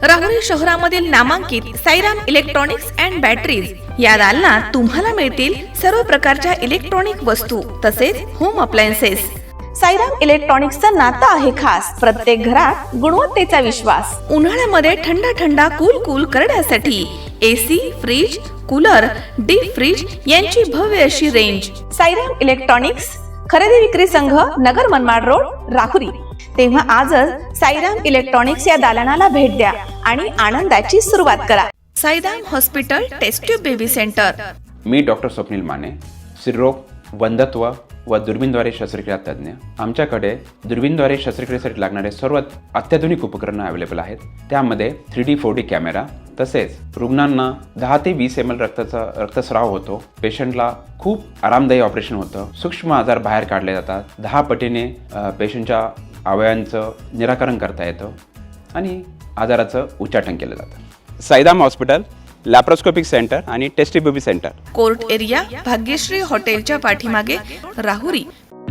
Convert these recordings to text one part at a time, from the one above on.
राहुरी शहरामधील नामांकित Sairam electronics and batteries या दालनात तुम्हाला मिळतील सर्व प्रकारच्या इलेक्ट्रॉनिक वस्तू तसेच होम अप्लायन्सेस। साईराम इलेक्ट्रॉनिक्सचं नातं आहे खास, प्रत्येक घरात गुणवत्तेचा विश्वास। उन्हाळ्यामध्ये थंड कूल करण्यासाठी AC, fridge, cooler, deep freeze यांची भव्य अशी रेंज। साईराम इलेक्ट्रॉनिक्स खरेदी विक्री संघ, नगर मनमाड रोड, राहुरी। तेव्हा आजच साईराम इलेक्ट्रॉनिक्स या दालनाला भेट द्या आणि आनंदाची सुरुवात करा। Sairam hospital test tube baby centre. मी डॉक्टर स्वप्नील माने, स्त्रीरोग, वंध्यत्व व दुर्बीणद्वारे शस्त्रक्रिया तज्ञ। आमच्याकडे दुर्बीणद्वारे शस्त्रक्रियेसाठी लागणारे सर्व अत्याधुनिक उपकरणं अवेलेबल आहेत। त्यामध्ये 3D 4D कॅमेरा, तसेच रुग्णांना 10 ते 20 ml रक्तस्राव होतो। पेशंटला खूप आरामदायी ऑपरेशन होतं। सूक्ष्म आजार बाहेर काढले जातात। 10 पटीने पेशंटच्या अवयवांचं निराकरण करता येतं आणि आजाराचं उच्चाटन केलं जातं। साईराम हॉस्पिटल लॅप्रोस्कोपिक सेंटर आणि test baby centre, court area, Bhagyashree हॉटेलच्या पाठीमागे, राहुरी।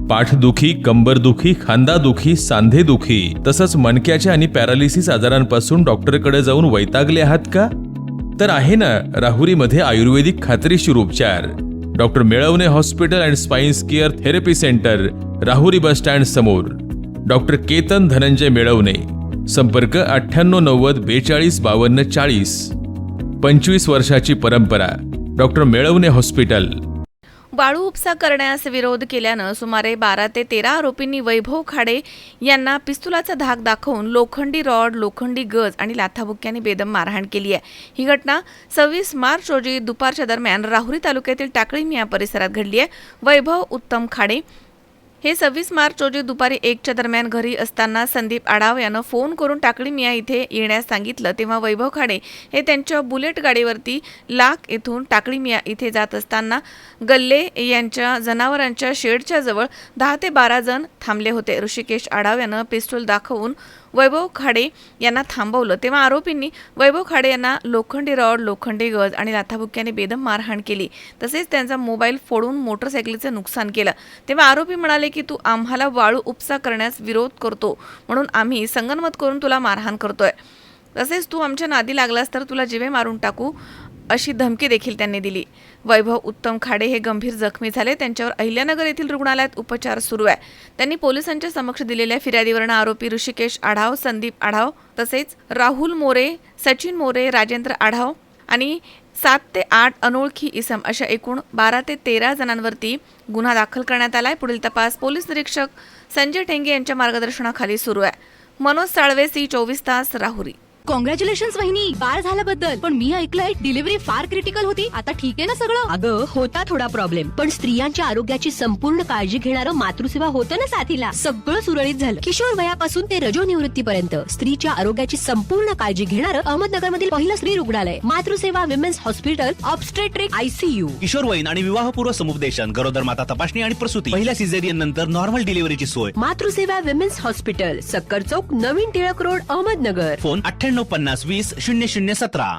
पाठदुखी, कंबरदुखी, खांदादुखी, सांधेदुखी तसंच मणक्याच्या आणि पॅरालिसिस आजारांपासून डॉक्टरकडे जाऊन वैतागले आहात का? तर आहे ना राहुरीमध्ये आयुर्वेदिक खात्रीशीर उपचार। Doctor Melavane hospital and spine care therapy centre, Rahuri bus stand समोर। डॉक्टर केतन धनंजय मेळवणे, संपर्क 9890 42 52 40। 25 वर्षाची परंपरा, डॉक्टर मेळवणे हॉस्पिटल। वाळू उपसा करण्यास विरोध केल्यानं सुमारे 12 ते 13 आरोपींनी वैभव खाडे यांना पिस्तुलाचा धाक दाखवून लोखंडी रॉड, लोखंडी गज आणि लाथाबुक्क्यांनी बेदम मारहाण केली आहे। ही घटना 26 मार्च रोजी दुपारच्या दरम्यान राहुरी तालुक्यातील टाकळीमिया परिसरात घडली आहे। वैभव उत्तम खाडे हे 26 मार्च रोजी दुपारी 1च्या दरम्यान घरी असताना संदीप आढाव यानं फोन करून टाकळीमिया इथे येण्यास सांगितलं। तेव्हा वैभव खाडे हे त्यांच्या बुलेट गाडीवरती लाख येथून टाकळीमिया इथे जात असताना गल्ले यांच्या जनावरांच्या शेडच्या जवळ 10 ते 12 जण थांबले होते। ऋषिकेश आढाव यानं पिस्तूल दाखवून वैभव खाडे यांना थांबवलं। तेव्हा आरोपींनी वैभव खाडे यांना लोखंडी रॉड, लोखंडी गज आणि लाथाबुक्क्याने बेदम मारहाण केली। तसेच त्यांचा मोबाईल फोडून मोटरसायकलीचं नुकसान केलं। तेव्हा आरोपी म्हणाले की तू आम्हाला वाळू उपसा करण्यास विरोध करतो म्हणून आम्ही संगनमत करून तुला मारहाण करतोय, तसेच तू आमच्या नादी लागलास तर तुला जिवे मारून टाकू अशी धमकी देखील त्यांनी दिली। वैभव उत्तम खाडे हे गंभीर जखमी झाले। त्यांच्यावर अहिल्यानगर येथील रुग्णालयात उपचार सुरू आहे। त्यांनी पोलिसांच्या समक्ष दिलेल्या फिर्यादीवरून आरोपी ऋषिकेश आढाव, संदीप आढाव तसेच राहुल मोरे, सचिन मोरे, राजेंद्र आढाव आणि 7 ते 8 अनोळखी इसम अशा एकूण 12 ते 13 जणांवरती गुन्हा दाखल करण्यात आलाय। पुढील तपास पोलीस निरीक्षक संजय ठेंगे यांच्या मार्गदर्शनाखाली सुरू आहे। मनोज साळवे, सी 24 तास, राहुरी। कॉंग्रॅच्युलेशन्स वहिनी, बाळ झाल्याबद्दल। पण मी ऐकलंय डिलिव्हरी फार क्रिटिकल होती, आता ठीक आहे ना सगळं? अगं होता थोडा प्रॉब्लेम, पण स्त्रियांच्या आरोग्याची संपूर्ण काळजी घेणारं मातृसेवा होतं ना साथीला। सगळं सुरळीत झालं। किशोर वयापासून ते रजोनिवृत्तीपर्यंत स्त्रीच्या आरोग्याची संपूर्ण काळजी घेणारं अहमदनगर मधील पहिलं स्त्री रुग्णालय Matruseva women's hospital, obstetric ICU। किशोरवयीन आणि विवाहपूर्व समुपदेशन, गरोदर माता तपासणी आणि प्रसूती, पहिल्या सिझेरियन नंतर नॉर्मल डिलिव्हरीची सोय। मातृसेवा विमेन्स हॉस्पिटल, सक्कर चौक, नवीन टिळक रोड, अहमदनगर। फोन 9850 20 0017।